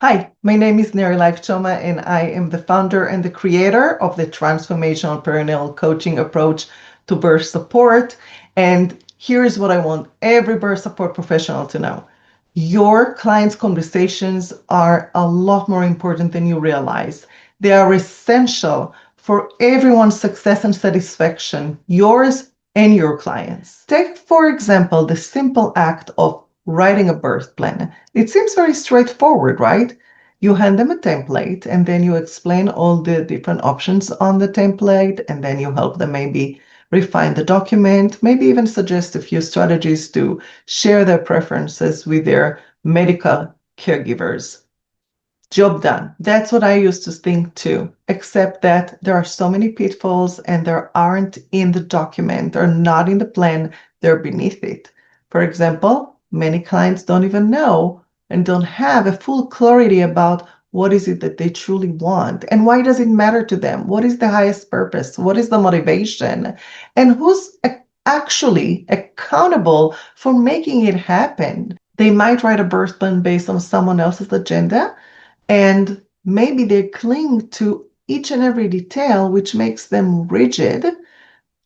Hi, my name is Neri Life Choma, and I am the founder and the creator of the transformational perinatal coaching approach to birth support. And here's what I want every birth support professional to know. Your clients' conversations are a lot more important than you realize. They are essential for everyone's success and satisfaction, yours and your clients. Take, for example, the simple act of writing a birth plan. It seems very straightforward, right? You hand them a template and then you explain all the different options on the template, and then you help them maybe refine the document, maybe even suggest a few strategies to share their preferences with their medical caregivers. Job done. That's what I used to think too, except that there are so many pitfalls and there aren't in the document, they're not in the plan, they're beneath it. For example, many clients don't even know and don't have a full clarity about what is it that they truly want and why does it matter to them? What is the highest purpose? What is the motivation? And who's actually accountable for making it happen? They might write a birth plan based on someone else's agenda, and maybe they cling to each and every detail, which makes them rigid,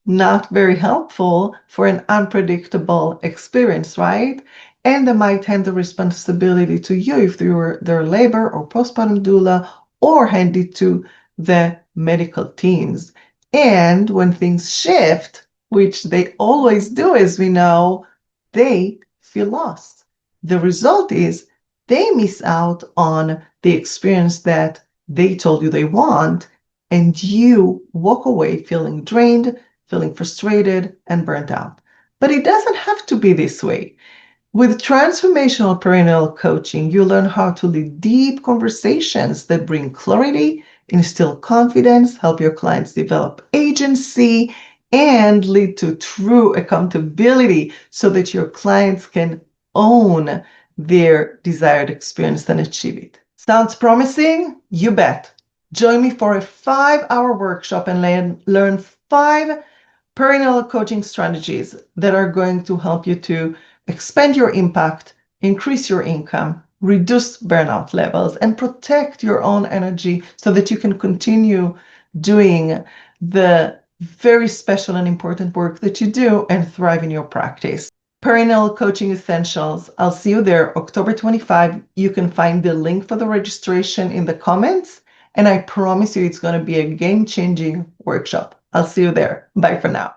not very helpful for an unpredictable experience, right? And they might hand the responsibility to you if you were their labor or postpartum doula, or hand it to the medical teams. And when things shift, which they always do, as we know, they feel lost. The result is they miss out on the experience that they told you they want, and you walk away feeling drained, feeling frustrated, and burnt out. But it doesn't have to be this way. With transformational perinatal coaching, you learn how to lead deep conversations that bring clarity, instill confidence, help your clients develop agency, and lead to true accountability so that your clients can own their desired experience and achieve it. Sounds promising? You bet. Join me for a 5-hour workshop and learn 5 perinatal coaching strategies that are going to help you to expand your impact, increase your income, reduce burnout levels, and protect your own energy so that you can continue doing the very special and important work that you do and thrive in your practice. Perinatal Coaching Essentials. I'll see you there October 25. You can find the link for the registration in the comments, and I promise you it's going to be a game-changing workshop. I'll see you there. Bye for now.